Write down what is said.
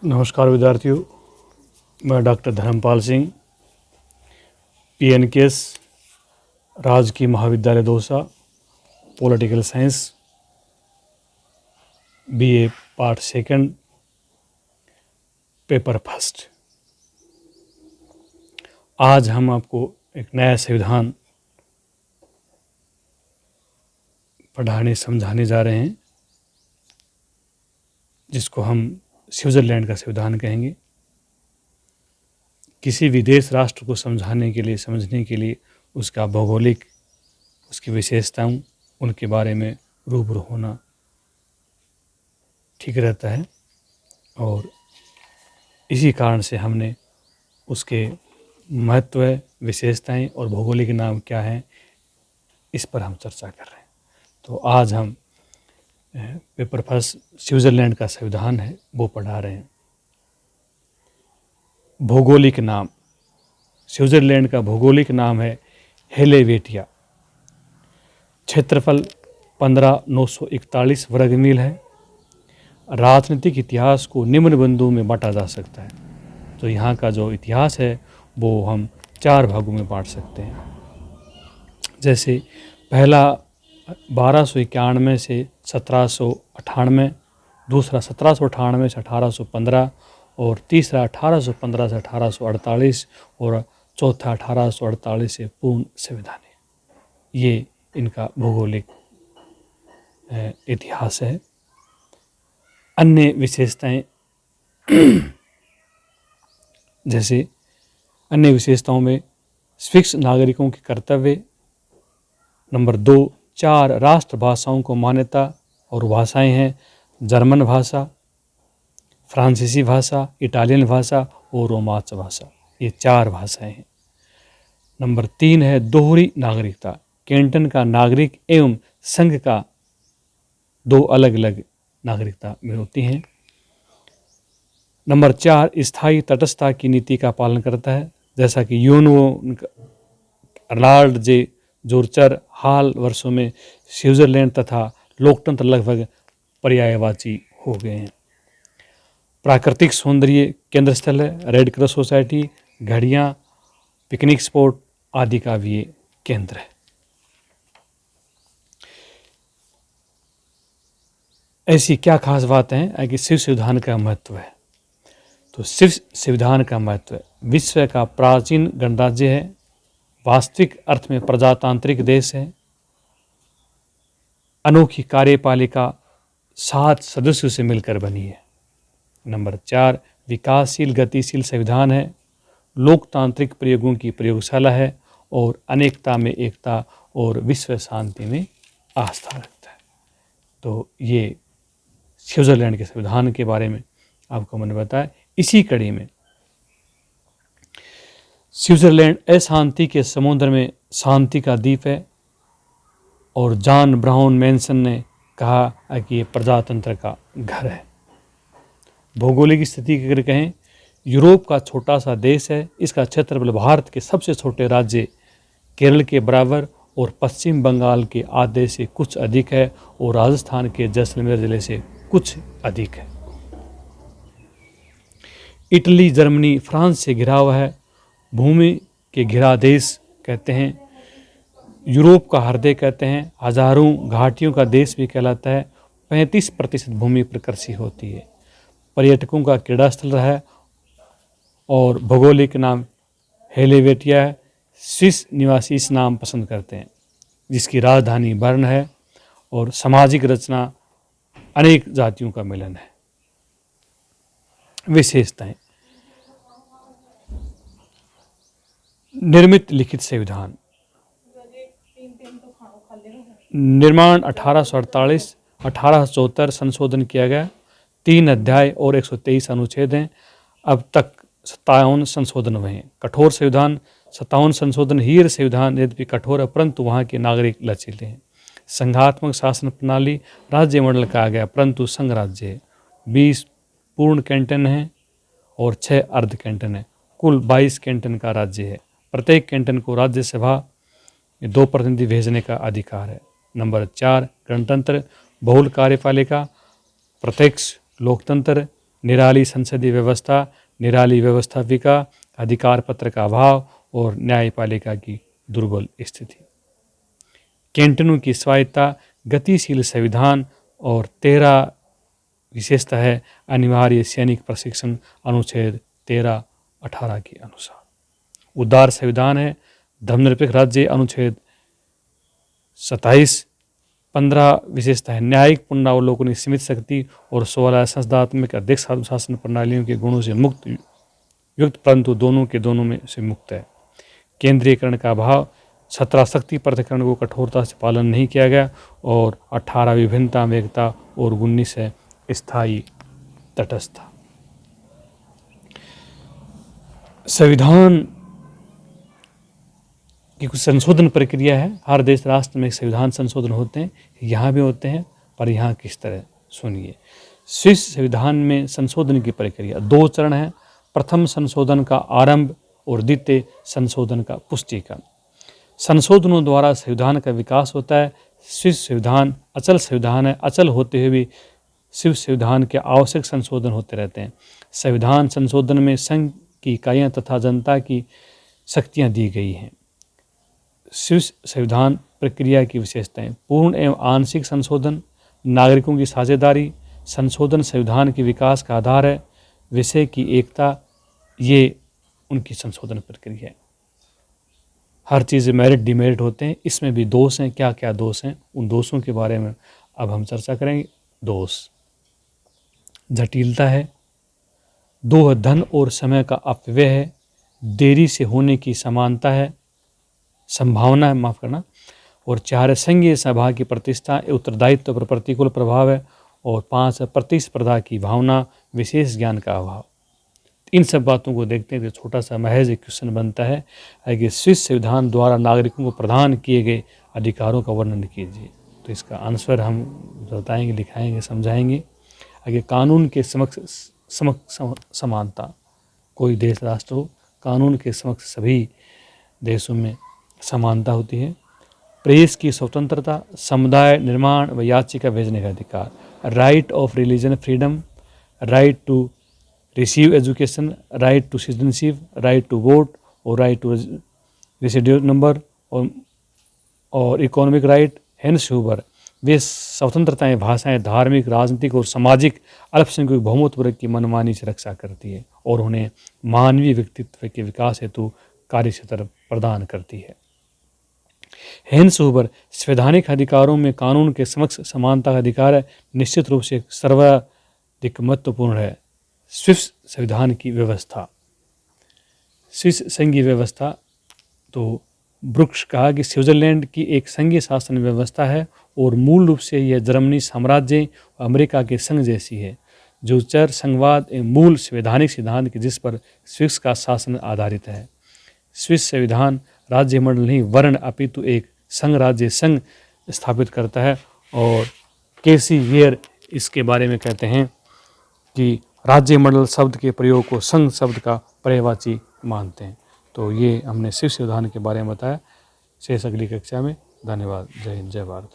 नमस्कार विद्यार्थियों, मैं डॉक्टर धर्मपाल सिंह, PNKS राजकीय महाविद्यालय Dausa, political science, BA part second, paper first. आज हम आपको एक नया संविधान पढ़ाने समझाने जा रहे हैं, जिसको हम स्विट्ज़रलैंड का संविधान कहेंगे। किसी भी देश राष्ट्र को समझने के लिए उसका भौगोलिक, उसकी विशेषताओं, उनके बारे में रूबरू होना ठीक रहता है, और इसी कारण से हमने उसके महत्व, विशेषताएं और भौगोलिक नाम क्या हैं, इस पर हम चर्चा कर रहे हैं। तो आज हम पेपर फर्स्ट स्विट्ज़रलैंड का संविधान है वो पढ़ा रहे हैं। भौगोलिक नाम। स्विट्ज़रलैंड का भौगोलिक नाम है हेलेवेटिया। क्षेत्रफल 15,941 वर्ग मील है। राजनीतिक इतिहास को निम्न बिंदुओं में बांटा जा सकता है। तो यहाँ का जो इतिहास है वो हम 4 भागों में बांट सकते हैं। जैसे पहला 1291 से 1798, दूसरा 1798 से 1815, और तीसरा 1815 से 1848, और चौथा 1848 से पूर्ण संवैधानिक। ये इनका भौगोलिक इतिहास है। अन्य विशेषताएं जैसे अन्य विशेषताओं में स्विस नागरिकों के कर्तव्य। नंबर 2, 4 राष्ट्रभाषाओं को मान्यता, और भाषाएं हैं जर्मन भाषा, फ्रांसीसी भाषा, इटालियन भाषा और रोमांच भाषा। ये 4 भाषाएं हैं। नंबर 3 है दोहरी नागरिकता। कैंटन का नागरिक एवं संघ का 2 अलग अलग नागरिकता में होती हैं। नंबर 4 स्थायी तटस्थता की नीति का पालन करता है, जैसा कि अर्नाल्ड जे जोर्चर हाल वर्षों में स्विट्ज़रलैंड तथा लोकतंत्र लगभग पर्यायवाची हो गए हैं। प्राकृतिक सौंदर्य केंद्र स्थल है। रेड क्रॉस सोसाइटी, घड़ियाँ, पिकनिक स्पॉट आदि का भी ये केंद्र है। ऐसी क्या खास बातें हैं कि शिव संविधान का महत्व है? तो शिव संविधान का महत्व विश्व का प्राचीन गणराज्य है, वास्तविक अर्थ में प्रजातांत्रिक देश है, अनोखी कार्यपालिका 7 सदस्यों से मिलकर बनी है। नंबर 4 विकासशील गतिशील संविधान है, लोकतांत्रिक प्रयोगों की प्रयोगशाला है, और अनेकता में एकता और विश्व शांति में आस्था रखता है। तो ये स्विट्ज़रलैंड के संविधान के बारे में आपको मैंने बताया। इसी कड़ी में स्विट्ज़रलैंड अशांति के समुद्र में शांति का द्वीप है, और जॉन ब्राउन मैनसन ने कहा कि ये प्रजातंत्र का घर है। भौगोलिक स्थिति की अगर कहें, यूरोप का छोटा सा देश है। इसका क्षेत्रफल भारत के सबसे छोटे राज्य केरल के बराबर और पश्चिम बंगाल के आधे से कुछ अधिक है, और राजस्थान के जैसलमेर जिले से कुछ अधिक है। इटली, जर्मनी, फ्रांस से घिरा हुआ है। भूमि के घिरा देश कहते हैं, यूरोप का हृदय कहते हैं, हजारों घाटियों का देश भी कहलाता है। 35% भूमि पर कृषि होती है। पर्यटकों का क्रीड़ा स्थल रहा है, और भौगोलिक नाम हेलेवेटिया है। स्विस निवासी इस नाम पसंद करते हैं, जिसकी राजधानी बर्न है, और सामाजिक रचना अनेक जातियों का मिलन है। विशेषताएं। निर्मित लिखित संविधान। निर्माण 1848, 1874 संशोधन किया गया। 3 अध्याय और 123 अनुच्छेद हैं। अब तक 57 संशोधन हुए हैं। कठोर संविधान 57 संशोधन। हीर संविधान यद्यपि कठोर है, परंतु वहाँ के नागरिक लचीले हैं। संघात्मक शासन प्रणाली राज्य मॉडल कहा गया, परंतु संघ राज्य है। 20 पूर्ण कैंटन हैं और 6 अर्ध कैंटन है। कुल 22 कैंटन का राज्य है। प्रत्येक कैंटन को राज्यसभा 2 प्रतिनिधि भेजने का अधिकार है। नंबर 4 गणतंत्र, बहुल कार्यपालिका, प्रत्यक्ष लोकतंत्र, निराली संसदीय व्यवस्था, निराली व्यवस्थापिका, अधिकार पत्र का अभाव और न्यायपालिका की दुर्बल स्थिति। कैंटनों की स्वायत्ता, गतिशील संविधान और 13 विशेषता है अनिवार्य सैनिक प्रशिक्षण अनुच्छेद 13-18 के अनुसार। उदार संविधान है, धर्मनिरपेक्ष राज्य अनुच्छेद 27। 15 विशेषता है न्यायिक पुनरावलोकन सीमित शक्ति और 16 संसदात्मक अध्यक्ष शासन प्रणालियों के गुणों से मुक्त युक्त परंतु दोनों में से मुक्त है। केंद्रीयकरण का अभाव, 17 शक्ति पृथक्करण को कठोरता से पालन नहीं किया गया और 18 विभिन्नता में एकता और 19 है स्थायी तटस्थता। संविधान की कुछ संशोधन प्रक्रिया है। हर देश राष्ट्र में संविधान संशोधन होते हैं, यहाँ भी होते हैं, पर यहाँ किस तरह सुनिए। स्विस संविधान में संशोधन की प्रक्रिया 2 चरण है। प्रथम संशोधन का आरंभ और द्वितीय संशोधन का पुष्टिकरण। संशोधनों द्वारा संविधान का विकास होता है। स्विस संविधान अचल संविधान है, अचल होते हुए भी स्विस संविधान के आवश्यक संशोधन होते रहते हैं। संविधान संशोधन में संघ की इकाइयाँ तथा जनता की शक्तियाँ दी गई हैं। स्विस संविधान प्रक्रिया की विशेषताएं, पूर्ण एवं आंशिक संशोधन, नागरिकों की साझेदारी, संशोधन संविधान के विकास का आधार है, विषय की एकता, ये उनकी संशोधन प्रक्रिया है। हर चीज़ मेरिट डिमेरिट होते हैं, इसमें भी दोष हैं। क्या क्या दोष हैं, उन दोषों के बारे में अब हम चर्चा करेंगे। दोष, जटिलता है, 2 धन और समय का अपव्यय है, देरी से होने की समानता है, संभावना है, माफ़ करना, और 4 संघीय सभा की प्रतिष्ठा, उत्तरदायित्व पर प्रतिकूल प्रभाव है, और 5 प्रतिस्पर्धा की भावना, विशेष ज्ञान का अभाव। इन सब बातों को देखते हैं तो छोटा सा महज एक क्वेश्चन बनता है कि स्विस संविधान द्वारा नागरिकों को प्रदान किए गए अधिकारों का वर्णन कीजिए। तो इसका आंसर हम बताएंगे, लिखाएंगे, समझाएंगे। आगे कानून के समक्ष समानता, कोई देश राष्ट्र हो, कानून के समक्ष सभी देशों में समानता होती है। प्रेस की स्वतंत्रता, समुदाय निर्माण व याचिका भेजने का अधिकार, right of religion freedom, right to receive education, right to citizenship, right to vote और राइट टू रेसिडेंट नंबर और इकोनॉमिक राइट। हेंस ह्यूबर, वे स्वतंत्रताएं भाषाएं धार्मिक, राजनीतिक और सामाजिक अल्पसंख्यक बहुमत वर्ग की मनमानी से रक्षा करती है और उन्हें मानवीय व्यक्तित्व के विकास हेतु कार्यक्षेत्र प्रदान करती है। हेंस ह्यूबर, संवैधानिक अधिकारों में कानून के समक्ष समानता का अधिकार निश्चित रूप से सर्वाधिक महत्वपूर्ण है। स्विस संविधान की व्यवस्था, स्विस संघीय व्यवस्था, तो ब्रुक्स कहा कि स्विट्जरलैंड की एक संघीय शासन व्यवस्था है और मूल रूप से यह जर्मनी साम्राज्य और अमेरिका के संघ जैसी है, जो चर संघवाद एवं मूल संवैधानिक सिद्धांत के जिस पर स्विस का शासन आधारित है। स्विस संविधान राज्य मंडल नहीं वर्ण अपितु एक संघ राज्य संघ स्थापित करता है। और केसी वेयर इसके बारे में कहते हैं कि राज्य मंडल शब्द के प्रयोग को संघ शब्द का पर्यायवाची मानते हैं। तो ये हमने स्विस संविधान के बारे में बताया। शेष अगली कक्षा में। धन्यवाद। जय हिंद, जय भारत।